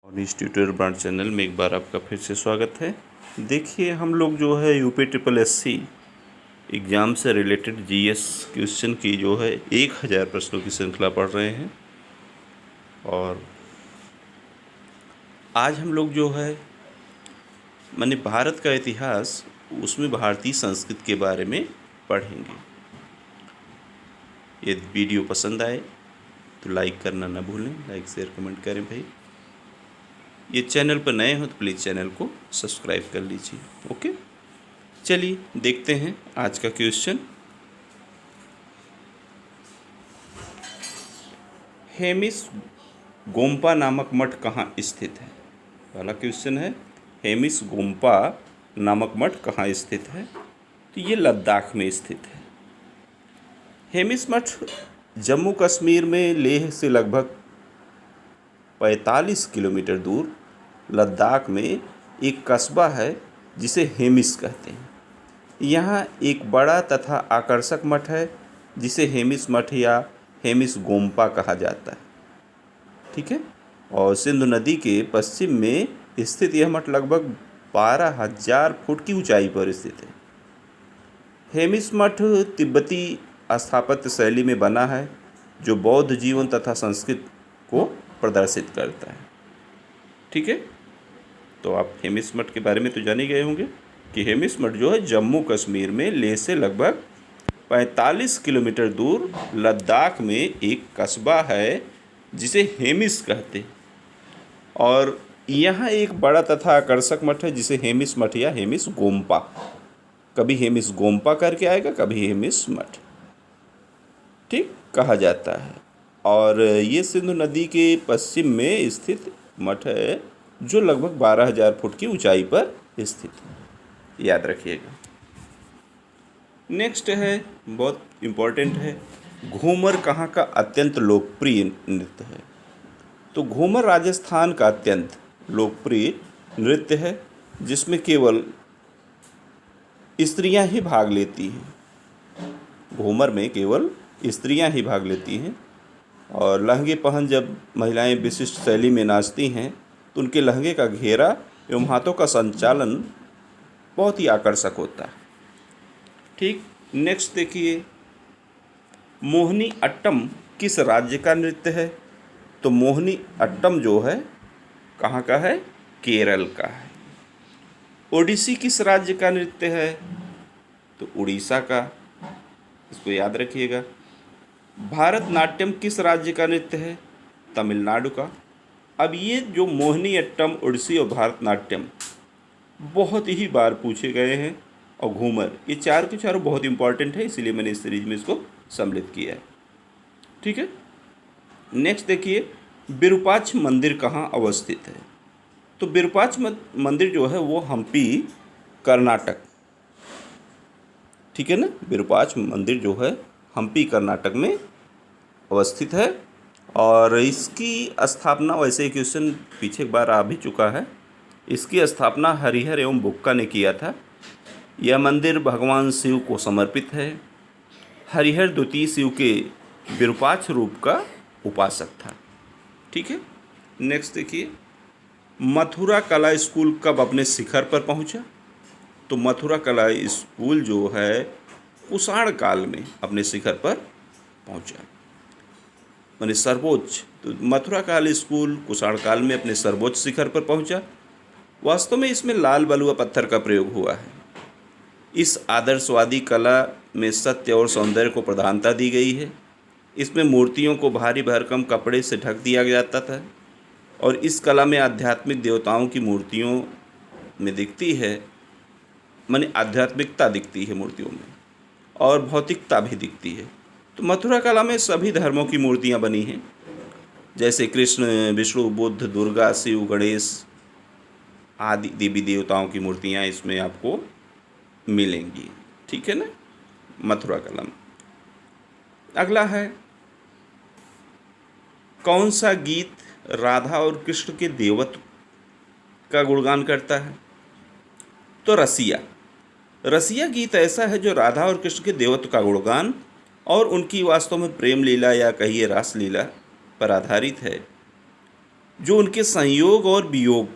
और इस tutorial brand channel में एक बार आपका फिर से स्वागत है। देखिए हम लोग जो है यूपी ट्रिपल एससी एग्ज़ाम से रिलेटेड जीएस क्वेश्चन की जो है 1000 प्रश्नों की श्रृंखला पढ़ रहे हैं। और आज हम लोग जो है माने भारत का इतिहास, उसमें भारतीय संस्कृति के बारे में पढ़ेंगे। यदि वीडियो पसंद आए तो लाइक करना ना भूलें, लाइक शेयर कमेंट करें भाई। ये चैनल पर नए हो तो प्लीज़ चैनल को सब्सक्राइब कर लीजिए। ओके, चलिए देखते हैं आज का क्वेश्चन। हेमिस गोम्पा नामक मठ कहाँ स्थित है? पहला क्वेश्चन है, हेमिस गोम्पा नामक मठ कहाँ स्थित है? तो ये लद्दाख में स्थित है। हेमिस मठ जम्मू कश्मीर में लेह से लगभग 45 किलोमीटर दूर लद्दाख में एक कस्बा है जिसे हेमिस कहते हैं। यहाँ एक बड़ा तथा आकर्षक मठ है जिसे हेमिस मठ या हेमिस गोम्पा कहा जाता है। ठीक है, और सिंधु नदी के पश्चिम में स्थित यह मठ लगभग 12,000 फुट की ऊंचाई पर स्थित है। हेमिस मठ तिब्बती स्थापत्य शैली में बना है जो बौद्ध जीवन तथा संस्कृति को प्रदर्शित करता है। ठीक है, तो आप हेमिस मठ के बारे में तो जान ही गए होंगे कि हेमिस मठ जो है जम्मू कश्मीर में लेह से लगभग 45 किलोमीटर दूर लद्दाख में एक कस्बा है जिसे हेमिस कहते हैं। और यहाँ एक बड़ा तथा आकर्षक मठ है जिसे हेमिस मठ या हेमिस गोम्पा, कभी हेमिस गोम्पा करके आएगा, कभी हेमिस मठ, ठीक, कहा जाता है। और ये सिंधु नदी के पश्चिम में स्थित मठ है जो लगभग 12,000 फुट की ऊंचाई पर स्थित है, याद रखिएगा। नेक्स्ट है, बहुत इम्पोर्टेंट है, घूमर कहाँ का अत्यंत लोकप्रिय नृत्य है? तो घूमर राजस्थान का अत्यंत लोकप्रिय नृत्य है जिसमें केवल स्त्रियां ही भाग लेती हैं। घूमर में केवल स्त्रियां ही भाग लेती हैं। और लहंगे पहन जब महिलाएं विशिष्ट शैली में नाचती हैं तो उनके लहंगे का घेरा एवं हाथों का संचालन बहुत ही आकर्षक होता है। ठीक, नेक्स्ट देखिए, मोहिनी अट्टम किस राज्य का नृत्य है? तो मोहिनी अट्टम जो है कहाँ का है? केरल का है। ओडिसी किस राज्य का नृत्य है? तो उड़ीसा का, इसको याद रखिएगा। भारतनाट्यम किस राज्य का नृत्य है? तमिलनाडु का। अब ये जो मोहिनी अट्टम, ओडिसी और भारतनाट्यम बहुत ही बार पूछे गए हैं, और घूमर, ये चार के चारों बहुत इंपॉर्टेंट है, इसीलिए मैंने इस सीरीज में इसको सम्मिलित किया है। ठीक है, नेक्स्ट देखिए, विरूपाक्ष मंदिर कहाँ अवस्थित है? तो विरूपाक्ष मंदिर जो है वो हम्पी, कर्नाटक, ठीक है ना। विरूपाक्ष मंदिर जो है हम्पी, कर्नाटक में अवस्थित है। और इसकी स्थापना, वैसे ही क्वेश्चन पीछे एक बार आ भी चुका है, इसकी स्थापना हरिहर एवं बुक्का ने किया था। यह मंदिर भगवान शिव को समर्पित है। हरिहर द्वितीय शिव के विरूपाक्ष रूप का उपासक था। ठीक है, नेक्स्ट देखिए, मथुरा कला स्कूल कब अपने शिखर पर पहुंचा? तो मथुरा कला स्कूल जो है कुषाण काल में अपने शिखर पर पहुंचा, माने सर्वोच्च। तो मथुरा काल स्कूल कुषाण काल में अपने सर्वोच्च शिखर पर पहुंचा। वास्तव में इसमें लाल बलुआ पत्थर का प्रयोग हुआ है। इस आदर्शवादी कला में सत्य और सौंदर्य को प्रधानता दी गई है। इसमें मूर्तियों को भारी भरकम कपड़े से ढक दिया जाता था, और इस कला में आध्यात्मिक देवताओं की मूर्तियों में दिखती है, माने आध्यात्मिकता दिखती है मूर्तियों में, और भौतिकता भी दिखती है। तो मथुरा कला में सभी धर्मों की मूर्तियां बनी हैं, जैसे कृष्ण, विष्णु, बुद्ध, दुर्गा, शिव, गणेश आदि देवी देवताओं की मूर्तियां इसमें आपको मिलेंगी। ठीक है ना, मथुरा कला में। अगला है, कौन सा गीत राधा और कृष्ण के देवत्व का गुणगान करता है? तो रसिया। रसिया गीत ऐसा है जो राधा और कृष्ण के देवत्व का गुणगान और उनकी वास्तव में प्रेम लीला या कहिए रास लीला पर आधारित है। जो उनके संयोग और वियोग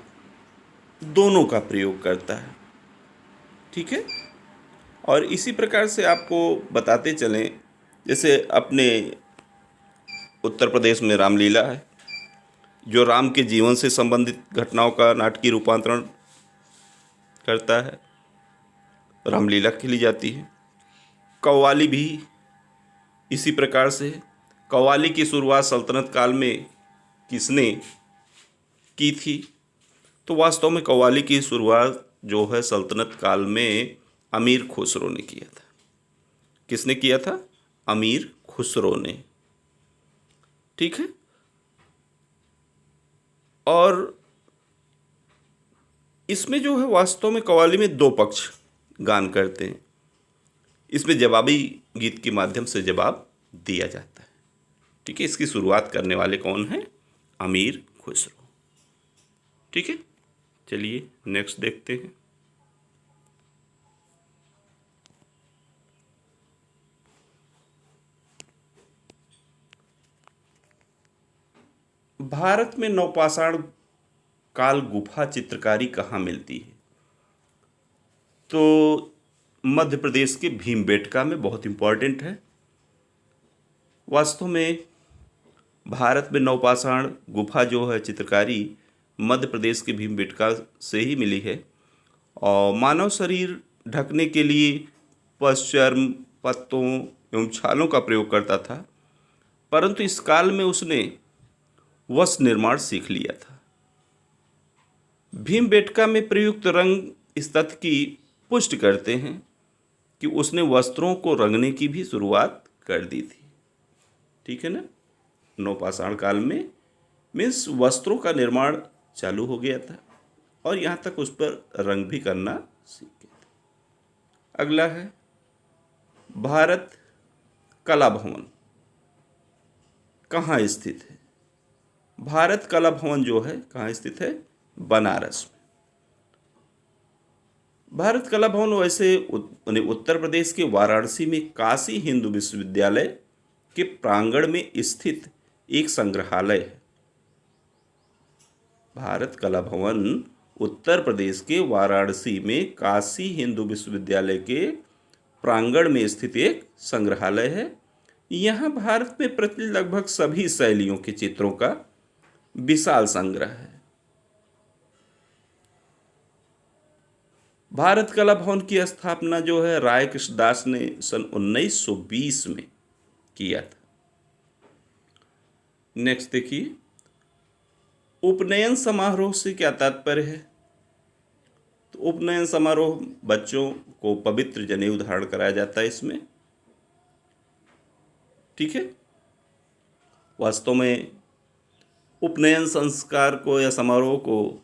दोनों का प्रयोग करता है। ठीक है। और इसी प्रकार से आपको बताते चलें, जैसे अपने उत्तर प्रदेश में रामलीला है, जो राम के जीवन से संबंधित घटनाओं का नाटकीय रूपांतरण करता है, रामलीला खेली जाती है। कव्वाली भी इसी प्रकार से है। कव्वाली की शुरुआत सल्तनत काल में किसने की थी? तो वास्तव में कव्वाली की शुरुआत जो है सल्तनत काल में अमीर खुसरो ने किया था। किसने किया था? अमीर खुसरो ने। ठीक है। और इसमें जो है वास्तव में कव्वाली में दो पक्ष गान करते हैं। इसमें जवाबी गीत के माध्यम से जवाब दिया जाता है। ठीक है। इसकी शुरुआत करने वाले कौन हैं? अमीर खुसरो। ठीक है। चलिए नेक्स्ट देखते हैं। भारत में नवपाषाण काल गुफा चित्रकारी कहाँ मिलती है? तो मध्य प्रदेश के भीमबेटका में बहुत इम्पॉर्टेंट है। वास्तव में भारत में नवपाषाण गुफा जो है चित्रकारी मध्य प्रदेश के भीमबेटका से ही मिली है। और मानव शरीर ढकने के लिए पशुचर्म, पत्तों एवं छालों का प्रयोग करता था, परंतु इस काल में उसने वस्त्र निर्माण सीख लिया था। भीमबेटका में प्रयुक्त रंग इस तथ्य की पुष्टि करते हैं कि उसने वस्त्रों को रंगने की भी शुरुआत कर दी थी। ठीक है ना। नवपाषाण काल में मीन्स वस्त्रों का निर्माण चालू हो गया था और यहाँ तक उस पर रंग भी करना सीख गए थे। अगला है भारत कला भवन कहाँ स्थित है? भारत कला भवन जो है कहाँ स्थित है? बनारस में। भारत कला भवन वैसे उत्तर प्रदेश के वाराणसी में काशी हिंदू विश्वविद्यालय के प्रांगण में स्थित एक संग्रहालय है। भारत कला भवन उत्तर प्रदेश के वाराणसी में काशी हिंदू विश्वविद्यालय के प्रांगण में स्थित एक संग्रहालय है। यहाँ भारत में प्रचलित लगभग सभी शैलियों के चित्रों का विशाल संग्रह है। भारत कला भवन की स्थापना जो है राय कृष्णदास ने सन 1920 में किया था। नेक्स्ट देखिए, उपनयन समारोह से क्या तात्पर्य है? तो उपनयन समारोह बच्चों को पवित्र जनेऊ धारण कराया जाता है इसमें। ठीक है। वास्तव में उपनयन संस्कार को या समारोह को,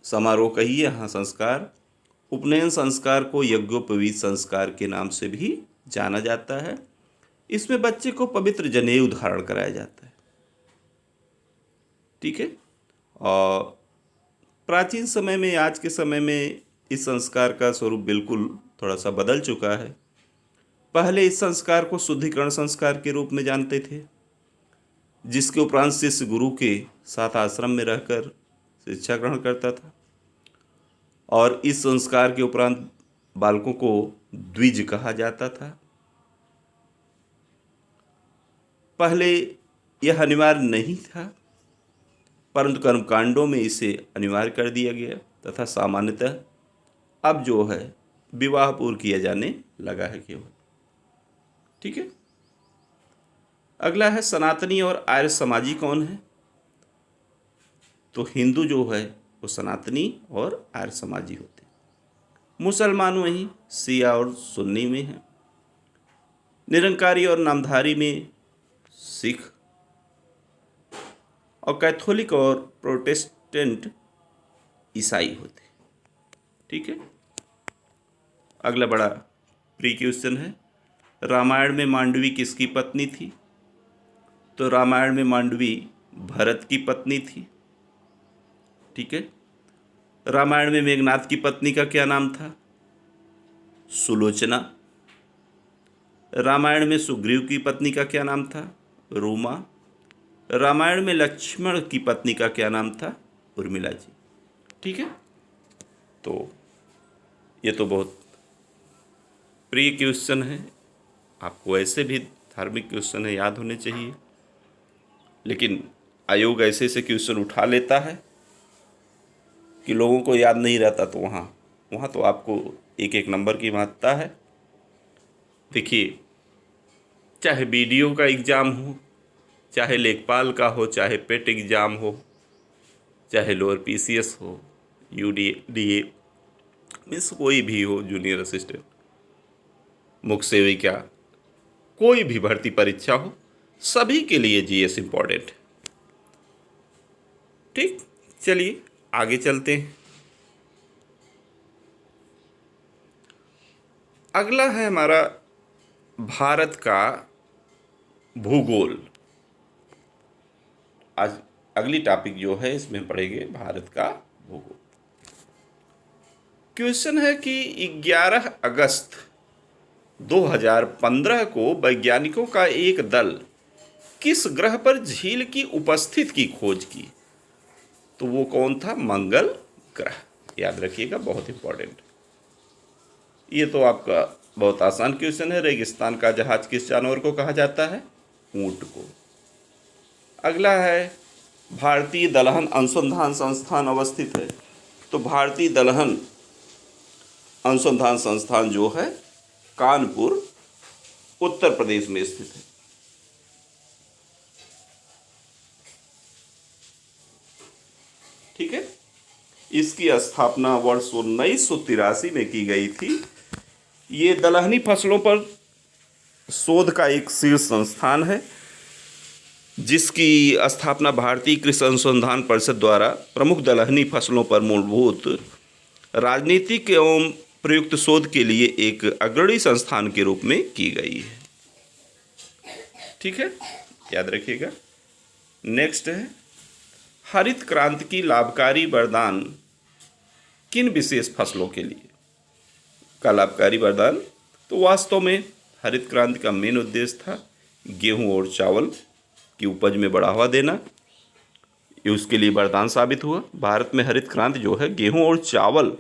समारोह कहिए हाँ संस्कार, उपनयन संस्कार को यज्ञोपवीत संस्कार के नाम से भी जाना जाता है। इसमें बच्चे को पवित्र जनेऊ धारण कराया जाता है। ठीक है। और प्राचीन समय में आज के समय में इस संस्कार का स्वरूप बिल्कुल थोड़ा सा बदल चुका है। पहले इस संस्कार को शुद्धिकरण संस्कार के रूप में जानते थे, जिसके उपरांत शिष्य गुरु के साथ आश्रम में रहकर शिक्षा ग्रहण करता था और इस संस्कार के उपरांत बालकों को द्विज कहा जाता था। पहले यह अनिवार्य नहीं था, परंतु कर्मकांडों में इसे अनिवार्य कर दिया गया तथा सामान्यतः अब जो है विवाह पूर्व किया जाने लगा है केवल। ठीक है। अगला है सनातनी और आर्य समाजी कौन है? तो हिंदू जो है वो सनातनी और आर्य समाजी होते हैं। मुसलमान वहीं शिया और सुन्नी में हैं। निरंकारी और नामधारी में सिख और कैथोलिक और प्रोटेस्टेंट ईसाई होते हैं। ठीक है। अगला बड़ा प्री क्वेश्चन है, रामायण में मांडवी किसकी पत्नी थी? तो रामायण में मांडवी भरत की पत्नी थी। ठीक है। रामायण में मेघनाथ की पत्नी का क्या नाम था? सुलोचना। रामायण में सुग्रीव की पत्नी का क्या नाम था? रूमा। रामायण में लक्ष्मण की पत्नी का क्या नाम था? उर्मिला जी। ठीक है, तो ये तो बहुत प्रिय क्वेश्चन है, आपको ऐसे भी धार्मिक क्वेश्चन है याद होने चाहिए, लेकिन आयोग ऐसे ऐसे क्वेश्चन उठा लेता है कि लोगों को याद नहीं रहता, तो वहाँ वहाँ तो आपको एक एक नंबर की महत्ता है। देखिए, चाहे बीडीओ का एग्ज़ाम हो, चाहे लेखपाल का हो, चाहे पेट एग्ज़ाम हो, चाहे लोअर पीसीएस हो, यूडीए मीन्स कोई भी हो, जूनियर असिस्टेंट, मुख्य सेविका, कोई भी भर्ती परीक्षा हो, सभी के लिए जीएस इम्पोर्टेंट है। ठीक, चलिए आगे चलते हैं। अगला है हमारा भारत का भूगोल। आज अगली टॉपिक जो है इसमें पढ़ेंगे भारत का भूगोल। क्वेश्चन है कि 11 अगस्त 2015 को वैज्ञानिकों का एक दल किस ग्रह पर झील की उपस्थिति की खोज की? तो वो कौन था? मंगल ग्रह। याद रखिएगा, बहुत इंपॉर्टेंट। ये तो आपका बहुत आसान क्वेश्चन है। रेगिस्तान का जहाज किस जानवर को कहा जाता है? ऊंट को। अगला है भारतीय दलहन अनुसंधान संस्थान अवस्थित है। तो भारतीय दलहन अनुसंधान संस्थान जो है कानपुर उत्तर प्रदेश में स्थित है। ठीक है, इसकी स्थापना वर्ष 1983 में की गई थी। ये दलहनी फसलों पर शोध का एक शीर्ष संस्थान है, जिसकी स्थापना भारतीय कृषि अनुसंधान परिषद द्वारा प्रमुख दलहनी फसलों पर मूलभूत राजनीतिक एवं प्रयुक्त शोध के लिए एक अग्रणी संस्थान के रूप में की गई है। ठीक है, याद रखिएगा। नेक्स्ट है हरित क्रांति की लाभकारी वरदान किन विशेष फसलों के लिए? का लाभकारी वरदान, तो वास्तव में हरित क्रांति का मेन उद्देश्य था गेहूं और चावल की उपज में बढ़ावा देना। ये उसके लिए वरदान साबित हुआ। भारत में हरित क्रांति जो है गेहूं और चावल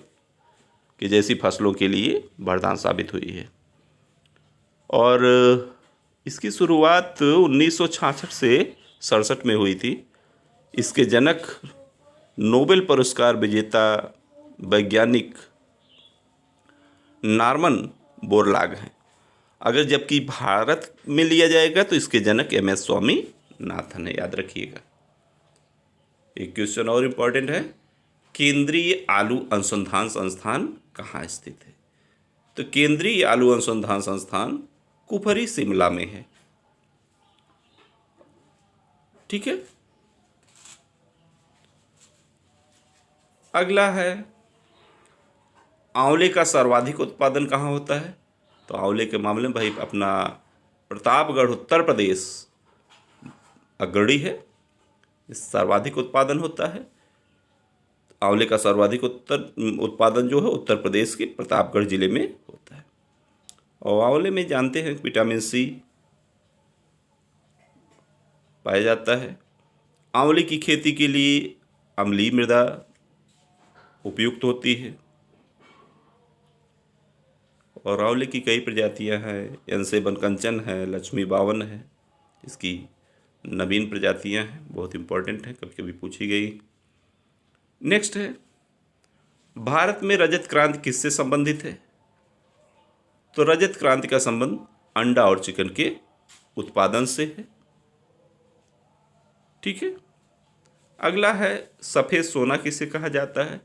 के जैसी फसलों के लिए वरदान साबित हुई है। और इसकी शुरुआत 1966 से 67 में हुई थी। इसके जनक नोबेल पुरस्कार विजेता वैज्ञानिक नॉर्मन बोरलॉग हैं। अगर जबकि भारत में लिया जाएगा तो इसके जनक एमएस स्वामीनाथन है। याद रखिएगा। एक क्वेश्चन और इम्पॉर्टेंट है, केंद्रीय आलू अनुसंधान संस्थान कहाँ स्थित है? तो केंद्रीय आलू अनुसंधान संस्थान कुफरी शिमला में है। ठीक है, अगला है आंवले का सर्वाधिक उत्पादन कहाँ होता है? तो आंवले के मामले में भाई अपना प्रतापगढ़ उत्तर प्रदेश अग्रणी है, सर्वाधिक उत्पादन होता है। आंवले का सर्वाधिक उत्पादन जो है उत्तर प्रदेश के प्रतापगढ़ जिले में होता है। और आंवले में जानते हैं विटामिन सी पाया जाता है। आंवले की खेती के लिए अम्लीय मृदा उपयुक्त होती है। और आंवले की कई प्रजातियां हैं, N7 कंचन है, लक्ष्मी बावन है, इसकी नवीन प्रजातियां हैं, बहुत इंपॉर्टेंट हैं, कभी कभी पूछी गई। नेक्स्ट है भारत में रजत क्रांति किससे संबंधित है? तो रजत क्रांति का संबंध अंडा और चिकन के उत्पादन से है। ठीक है, अगला है सफ़ेद सोना किसे कहा जाता है?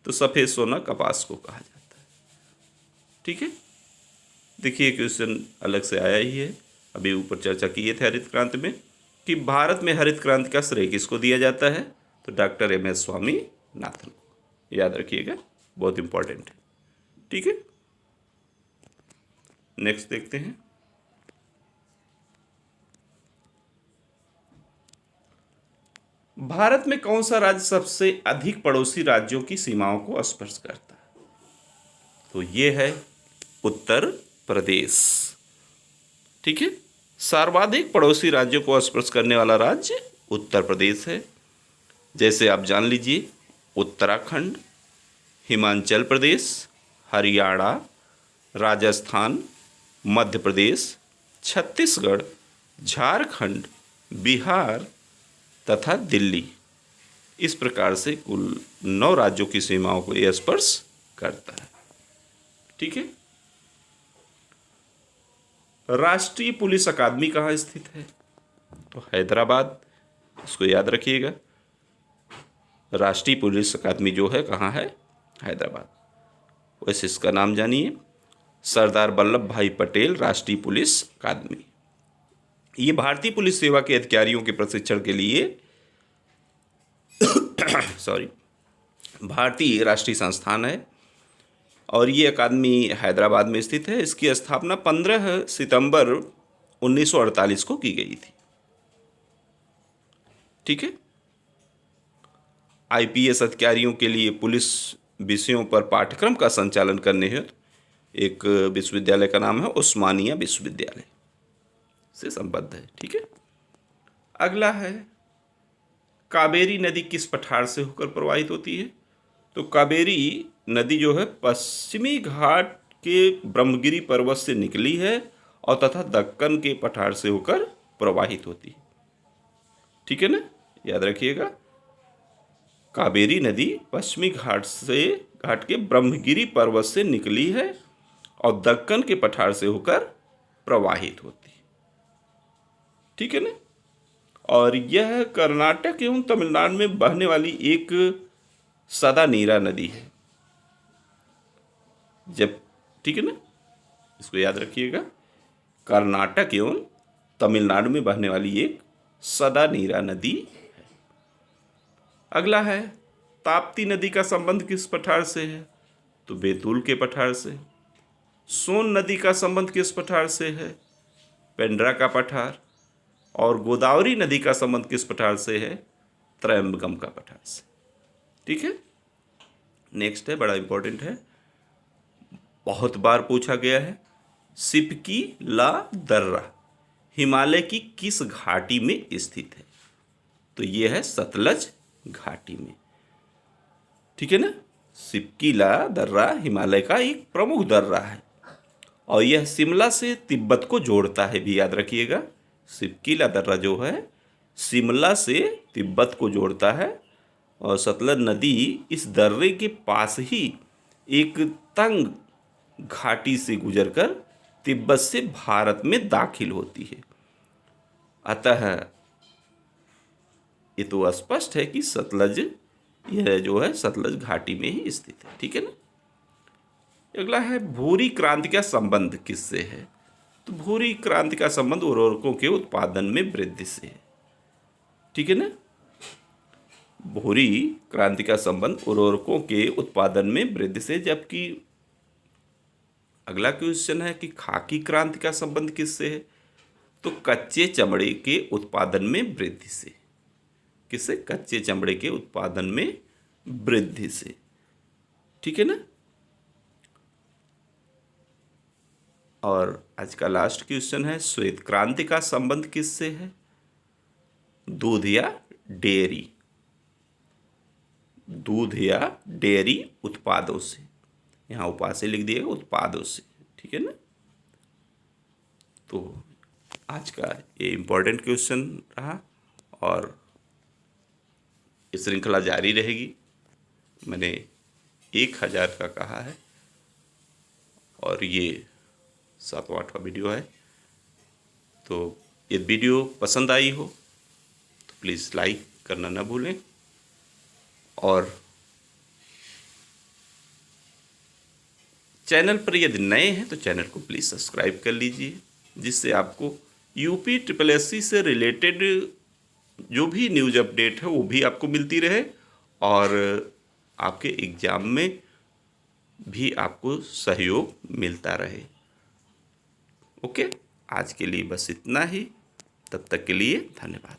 तो सफ़ेद सोना कपास को कहा जाता है। ठीक है, देखिए क्वेश्चन अलग से आया ही है। अभी ऊपर चर्चा किए थे हरित क्रांति में कि भारत में हरित क्रांति का श्रेय किसको दिया जाता है? तो डॉक्टर एमएस स्वामीनाथन को। याद रखिएगा, बहुत इंपॉर्टेंट है। ठीक है, नेक्स्ट देखते हैं। भारत में कौन सा राज्य सबसे अधिक पड़ोसी राज्यों की सीमाओं को स्पर्श करता है? तो ये है उत्तर प्रदेश। ठीक है, सर्वाधिक पड़ोसी राज्यों को स्पर्श करने वाला राज्य उत्तर प्रदेश है। जैसे आप जान लीजिए, उत्तराखंड, हिमाचल प्रदेश, हरियाणा, राजस्थान, मध्य प्रदेश, छत्तीसगढ़, झारखंड, बिहार तथा दिल्ली। इस प्रकार से कुल 9 राज्यों की सीमाओं को यह स्पर्श करता है। ठीक है। राष्ट्रीय पुलिस अकादमी कहाँ स्थित है? तो हैदराबाद, इसको याद रखिएगा। राष्ट्रीय पुलिस अकादमी जो है कहाँ है? हैदराबाद। वैसे इसका नाम जानिए, सरदार वल्लभ भाई पटेल राष्ट्रीय पुलिस अकादमी। ये भारतीय पुलिस सेवा के अधिकारियों के प्रशिक्षण के लिए भारतीय राष्ट्रीय संस्थान है और ये अकादमी हैदराबाद में स्थित है। इसकी स्थापना 15 सितंबर 1948 को की गई थी। ठीक है। आईपीएस अधिकारियों के लिए पुलिस विषयों पर पाठ्यक्रम का संचालन करने हेतु एक विश्वविद्यालय का नाम है उस्मानिया विश्वविद्यालय से संबद्ध है। ठीक है। अगला है, कावेरी नदी किस पठार से होकर प्रवाहित होती है? तो कावेरी नदी जो है पश्चिमी घाट के ब्रह्मगिरी पर्वत से निकली है और तथा दक्कन के पठार से होकर प्रवाहित होती है। ठीक है ना, याद रखिएगा। कावेरी नदी पश्चिमी घाट के ब्रह्मगिरी पर्वत से निकली है और दक्कन के पठार से होकर प्रवाहित होती है। ठीक है ना। और यह कर्नाटक एवं तमिलनाडु में बहने वाली एक सदा नीरा नदी है। ठीक है ना, इसको याद रखिएगा। कर्नाटक एवं तमिलनाडु में बहने वाली एक सदा नीरा नदी है। अगला है, ताप्ती नदी का संबंध किस पठार से है? तो बैतूल के पठार से। सोन नदी का संबंध किस पठार से है? पेंड्रा का पठार। और गोदावरी नदी का संबंध किस पठार से है? त्रयंबकम का पठार से। ठीक है। नेक्स्ट है, बड़ा इंपॉर्टेंट है, बहुत बार पूछा गया है, सिपकी ला दर्रा हिमालय की किस घाटी में स्थित है? तो यह है सतलज घाटी में। ठीक है ना। सिपकी ला दर्रा हिमालय का एक प्रमुख दर्रा है और यह शिमला से तिब्बत को जोड़ता है, भी याद रखिएगा। सिपकी ला दर्रा जो है शिमला से तिब्बत को जोड़ता है और सतलज नदी इस दर्रे के पास ही एक तंग घाटी से गुजरकर तिब्बत से भारत में दाखिल होती है। अतः ये तो स्पष्ट है कि सतलज, यह जो है सतलज घाटी में ही स्थित है। ठीक है ना। अगला है, भूरी क्रांति का संबंध किससे है? तो भूरी क्रांति का संबंध उर्वरकों के उत्पादन में वृद्धि से है। ठीक है ना। भूरी क्रांति का संबंध उर्वरकों के उत्पादन में वृद्धि से। जबकि अगला क्वेश्चन है कि खाकी क्रांति का संबंध किससे है? तो कच्चे चमड़े के उत्पादन में वृद्धि से। किससे? कच्चे चमड़े के उत्पादन में वृद्धि से। ठीक है ना। और आज का लास्ट क्वेश्चन है, श्वेत क्रांति का संबंध किससे है? दूध या डेयरी, दूध या डेयरी उत्पादों से। यहाँ उपा से लिख दिएगा, उत्पादों से। ठीक है ना। तो आज का ये इम्पोर्टेंट क्वेश्चन रहा और ये श्रृंखला जारी रहेगी। मैंने 1000 का कहा है और ये 7वां वीडियो है। तो ये वीडियो पसंद आई हो तो प्लीज़ लाइक करना ना भूलें और चैनल पर यदि नए हैं तो चैनल को प्लीज़ सब्सक्राइब कर लीजिए, जिससे आपको यूपी SSSC से रिलेटेड जो भी न्यूज़ अपडेट है वो भी आपको मिलती रहे और आपके एग्ज़ाम में भी आपको सहयोग मिलता रहे। ओके, आज के लिए बस इतना ही। तब तक के लिए धन्यवाद।